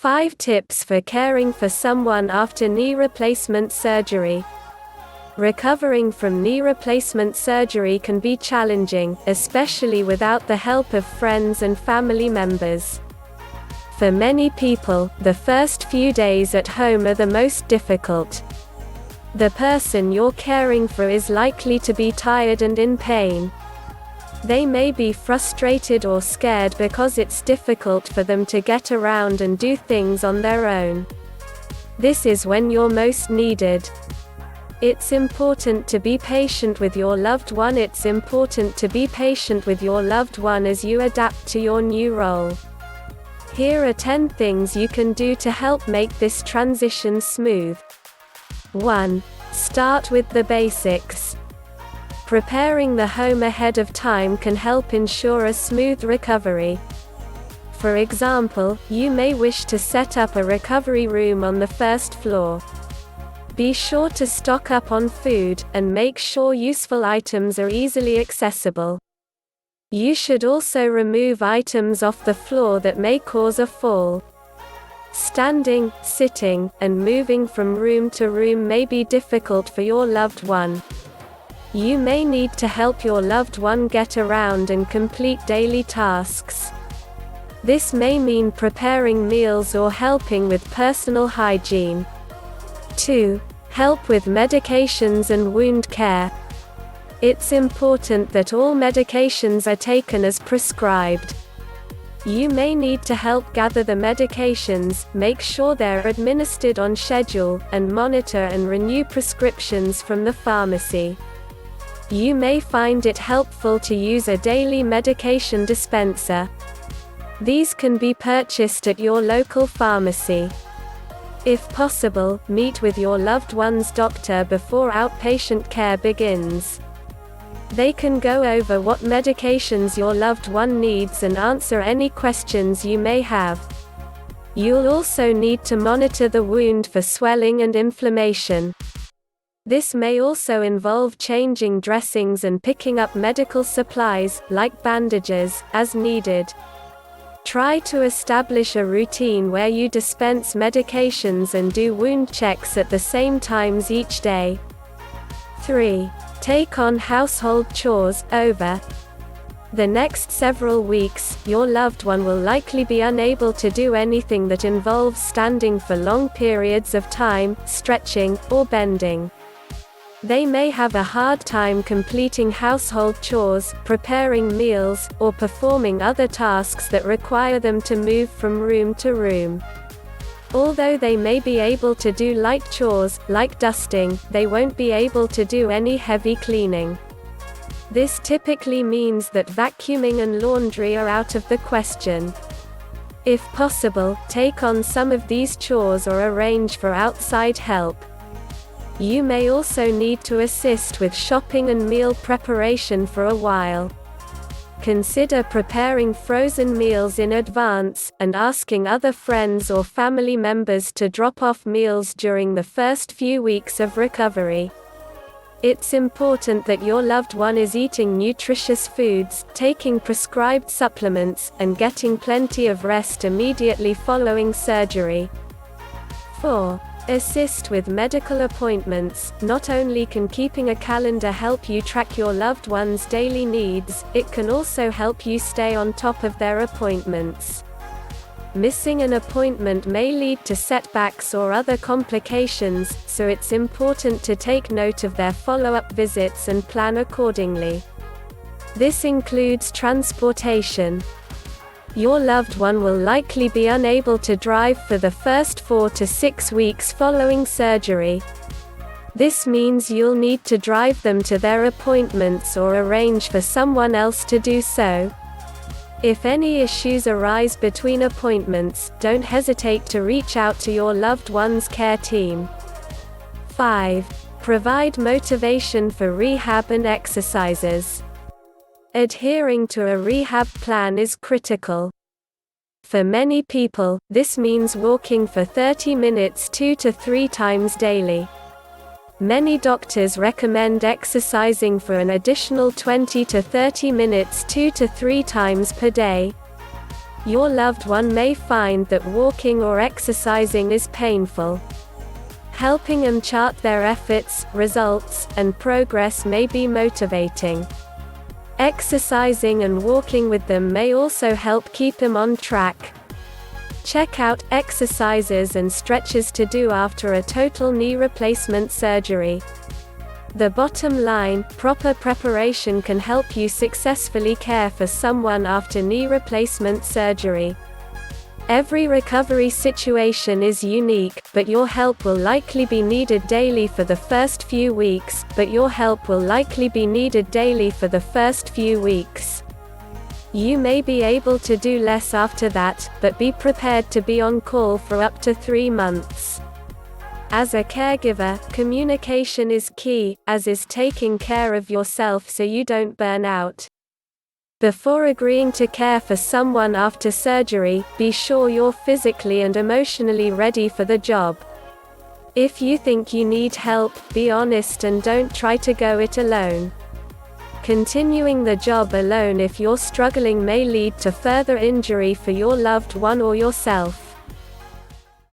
5 tips for caring for someone after knee replacement surgery. Recovering from knee replacement surgery can be challenging, especially without the help of friends and family members. For many people, the first few days at home are the most difficult. The person you're caring for is likely to be tired and in pain. They may be frustrated or scared because it's difficult for them to get around and do things on their own. This is when you're most needed. It's important to be patient with your loved one. It's important to be patient with your loved one as you adapt to your new role. Here are 10 things you can do to help make this transition smooth. 1. Start with the basics. Preparing the home ahead of time can help ensure a smooth recovery. For example, you may wish to set up a recovery room on the first floor. Be sure to stock up on food, and make sure useful items are easily accessible. You should also remove items off the floor that may cause a fall. Standing, sitting, and moving from room to room may be difficult for your loved one. You may need to help your loved one get around and complete daily tasks. This may mean preparing meals or helping with personal hygiene. 2. Help with medications and wound care. It's important that all medications are taken as prescribed. You may need to help gather the medications, make sure they're administered on schedule, and monitor and renew prescriptions from the pharmacy. You may find it helpful to use a daily medication dispenser. These can be purchased at your local pharmacy. If possible, meet with your loved one's doctor before outpatient care begins. They can go over what medications your loved one needs and answer any questions you may have. You'll also need to monitor the wound for swelling and inflammation. This may also involve changing dressings and picking up medical supplies, like bandages, as needed. Try to establish a routine where you dispense medications and do wound checks at the same times each day. 3. Take on household chores. Over the next several weeks, your loved one will likely be unable to do anything that involves standing for long periods of time, stretching, or bending. They may have a hard time completing household chores, preparing meals, or performing other tasks that require them to move from room to room. Although they may be able to do light chores, like dusting, they won't be able to do any heavy cleaning. This typically means that vacuuming and laundry are out of the question. If possible, take on some of these chores or arrange for outside help. You may also need to assist with shopping and meal preparation for a while. Consider preparing frozen meals in advance, and asking other friends or family members to drop off meals during the first few weeks of recovery. It's important that your loved one is eating nutritious foods, taking prescribed supplements, and getting plenty of rest immediately following surgery. 4. Assist with medical appointments. Not only can keeping a calendar help you track your loved one's daily needs, it can also help you stay on top of their appointments. Missing an appointment may lead to setbacks or other complications, so it's important to take note of their follow-up visits and plan accordingly. This includes transportation. Your loved one will likely be unable to drive for the first 4 to 6 weeks following surgery. This means you'll need to drive them to their appointments or arrange for someone else to do so. If any issues arise between appointments, don't hesitate to reach out to your loved one's care team. 5. Provide motivation for rehab and exercises. Adhering to a rehab plan is critical. For many people, this means walking for 30 minutes 2 to 3 times daily. Many doctors recommend exercising for an additional 20 to 30 minutes 2 to 3 times per day. Your loved one may find that walking or exercising is painful. Helping them chart their efforts, results, and progress may be motivating. Exercising and walking with them may also help keep them on track. Check out exercises and stretches to do after a total knee replacement surgery. The bottom line, proper preparation can help you successfully care for someone after knee replacement surgery. Every recovery situation is unique, but your help will likely be needed daily for the first few weeks. You may be able to do less after that, but be prepared to be on call for up to 3 months. As a caregiver, communication is key, as is taking care of yourself so you don't burn out. Before agreeing to care for someone after surgery, be sure you're physically and emotionally ready for the job. If you think you need help, be honest and don't try to go it alone. Continuing the job alone if you're struggling may lead to further injury for your loved one or yourself.